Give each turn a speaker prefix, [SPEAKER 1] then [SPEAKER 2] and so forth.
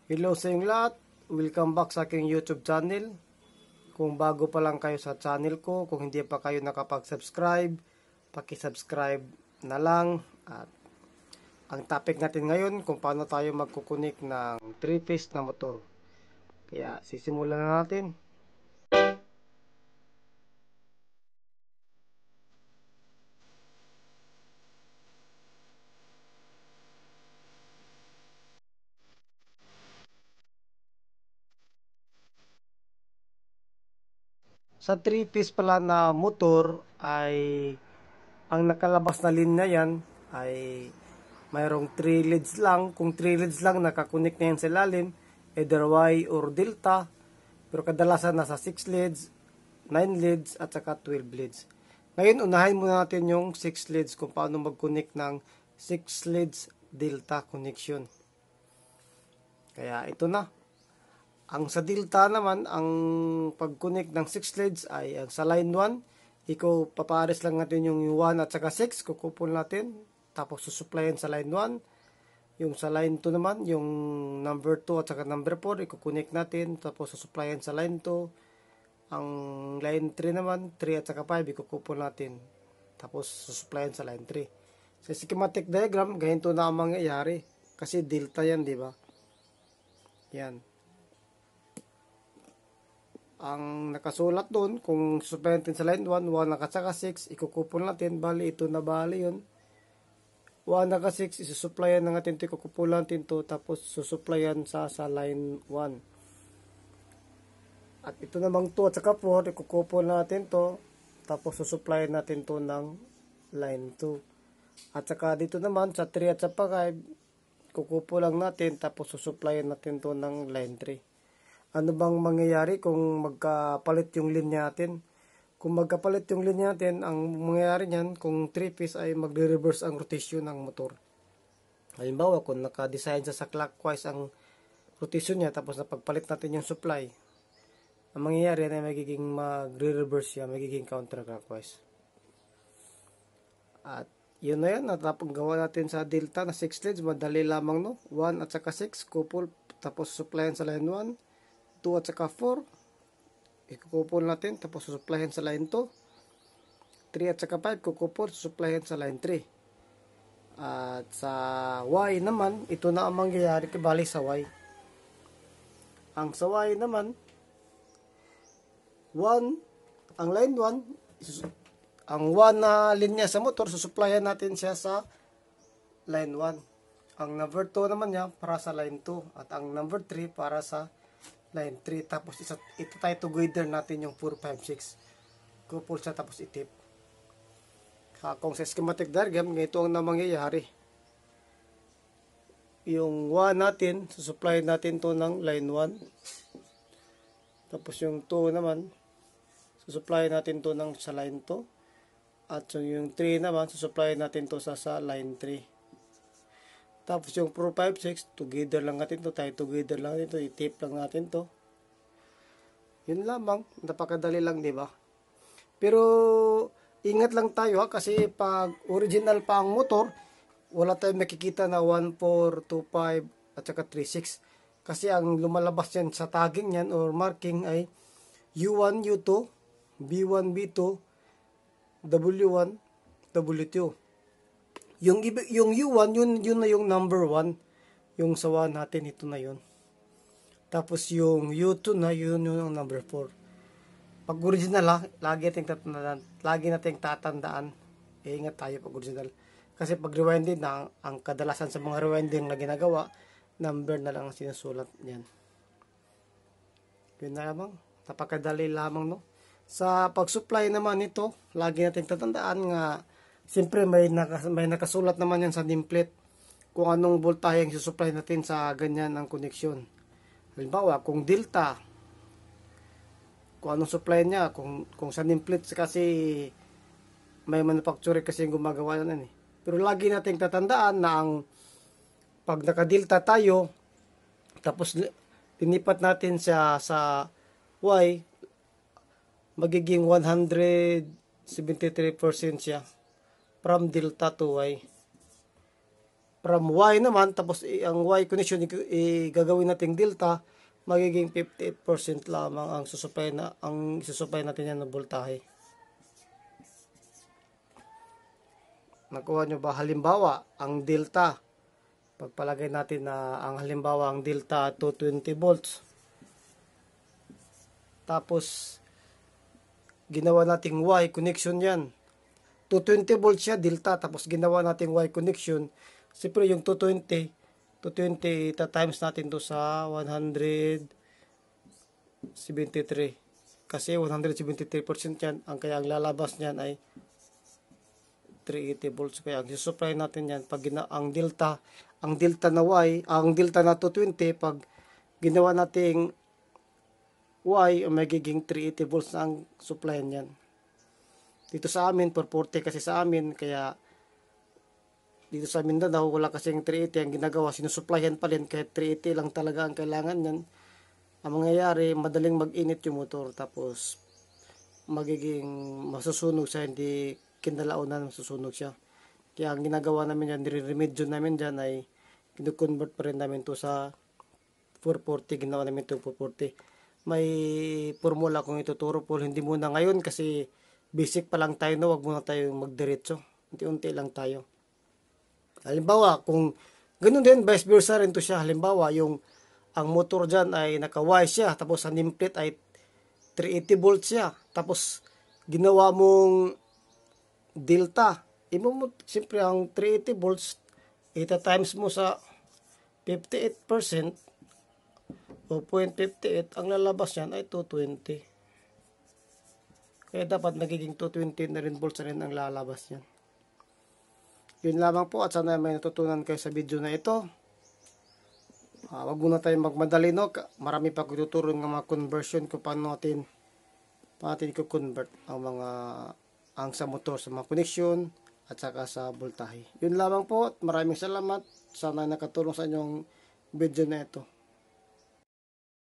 [SPEAKER 1] Hello sa inyong lahat. Welcome back sa aking YouTube channel. Kung bago pa lang kayo sa channel ko, kung hindi pa kayo nakapag-subscribe, paki-subscribe na lang. At ang topic natin ngayon, kung paano tayo magkukunik ng 3-piece na motor. Kaya sisimulan na natin. Sa 3-piece pala na motor ay ang nakalabas na linya yan ay mayroong 3 leads lang. Kung 3 leads lang, nakakunik na yan sa ilalim, either Y or delta. Pero kadalasan nasa 6 leads, 9 leads at saka 12 leads. Ngayon, unahin muna natin yung 6 leads kung paano mag-connect ng 6 leads delta connection. Kaya ito na. Ang sa delta naman, ang pag-connect ng 6 leads ay ang sa line 1, papares lang natin yung 1 at saka 6, kukupon natin, tapos susuplayan sa line 1. Yung sa line 2 naman, yung number 2 at saka number 4, ikukonect natin, tapos susuplayan sa line 2. Ang line 3 naman, 3 at saka 5, ikukupon natin, tapos susuplayan sa line 3. Sa schematic diagram, ganito na ang mangyayari, kasi delta yan, di ba? Yan. Ang nakasulat doon, kung susuplayan natin sa line 1, 1 at saka 6, ikukupon natin, bali ito na bali yun. 1 at 6, isusuplayan na natin ito, ikukupon natin ito, tapos susuplayan sa line 1. At ito namang 2 at saka 4, ikukupon natin to, tapos susuplayan natin to ng line 2. At saka dito naman sa 3 at sa 5, kukupo lang natin, tapos susuplayan natin to ng line 3. Ano bang mangyayari kung magkapalit yung linya natin? Kung magkapalit yung linya natin, ang mangyayari niyan, kung 3-piece ay magre-reverse ang rotation ng motor. Halimbawa, kung naka-design sa clockwise ang rotation niya, tapos napagpalit natin yung supply, ang mangyayari ay magiging magre-reverse siya, magiging counterclockwise. At yun na yan, natapang gawa natin sa delta na 6 leads, madali lamang no, 1 at saka 6, couple, tapos supplyan sa line 1, 2 at saka 4, ikukupon natin, tapos susuplayan sa line 2, 3 at saka 5, kukupon, susuplayan sa line 3. At sa Y naman, ito na ang mangyayari bali sa Y. Ang sa Y naman, 1, ang line 1, ang 1 na linya sa motor, susuplayan natin siya sa line 1. Ang number 2 naman niya para sa line 2, at ang number 3 para sa line 3. Tapos ito tayo together natin yung 4, 5, 6. Couple siya, tapos itip. Kung sa schematic diagram, ito ang mangyayari. Yung 1 natin, susupply natin to ng line 1. Tapos yung 2 naman, susupply natin to ng sa line 2. At yung 3 naman, susupply natin to sa line 3. Tapos yung 4, 5, 6, together lang natin to, tayo together lang natin to, i-tape lang natin to. Yun lamang, napakadali lang, di ba? Pero ingat lang tayo ha, kasi pag original pa ang motor, wala tayong makikita na 1, 4, 2, 5 at saka 3, 6. Kasi ang lumalabas yan sa tagging yan or marking ay U1, U2, B1, B2, W1, W2. Yung U1, yun na yung number 1. Yung sa 1 natin, ito na yun. Tapos yung U2 na, yun yung number 4. Pag original lagi nating tatandaan. Ingat tayo pag original. Kasi pag rewinding na, ang kadalasan sa mga rewinding na ginagawa, number na lang ang sinusulat niyan. Yun na lamang. Napakadali lamang, no? Sa pag-supply naman ito, lagi nating tatandaan nga, siyempre may nakasulat naman yan sa nameplate kung anong voltahe ang susupply natin sa ganyan ang koneksyon. Halimbawa, kung delta, kung anong supply niya, kung sa nameplate kasi may manufacturer kasi yung gumagawa na eh. Pero lagi nating tatandaan na ang pag naka-delta tayo, tapos tinipat natin siya sa Y, magiging 173% siya from delta to Y. from Y naman, tapos ang Y connection gagawin nating delta, magiging 58% lamang ang susupply natin yan ng voltahe. Nakuha nyo ba? Halimbawa, ang delta, pagpalagay natin na ang halimbawa ang delta 220 volts. Tapos ginawa nating Y connection yan. 220 volts siya delta, tapos ginawa nating Y connection. Siyempre yung 220 times natin to sa 173. Kasi 173% yan, kaya ang lalabas niyan ay 380 volts. Kaya ang supply natin yan pag ang delta na Y, ang delta na 220, pag ginawa nating Y, magiging 380 volts na ang supply niyan. Dito sa amin 440 kasi sa amin, kaya dito sa Mindanao wala kasing 380 ang ginagawa, sinusupplyan pa rin kahit 380 lang talaga ang kailangan niyan. Ang mangyayari, madaling mag-init yung motor, tapos magiging masusunog siya, hindi kinalaunan masusunog siya. Kaya ang ginagawa namin yan, nire-remedyo namin dyan ay kinu-convert pa rin namin to sa 440, ginawa namin to 440. May formula kung ituturo po, hindi muna ngayon kasi basic pa lang tayo, no? Wag muna tayo magdiretso, unti-unti lang tayo. Halimbawa, kung ganun din, vice versa rin to siya. Halimbawa, ang motor dyan ay naka-Y siya, tapos ang nameplate ay 380 volts siya, tapos ginawa mong delta, siyempre ang 380 volts, times mo sa 58%, o 0.58, ang lalabas yan ay 220. Kaya dapat nagiging 220 na rin volts na rin ang lalabas yan. Yun lamang po, at sana may natutunan kayo sa video na ito. Wag muna tayong magmadali, no? Marami pa ko tuturo ng mga conversion kung paano natin i-convert ang sa motor sa mga connection at saka sa voltahe. Yun lamang po, at maraming salamat. Sana nakatulong sa inyong video na ito.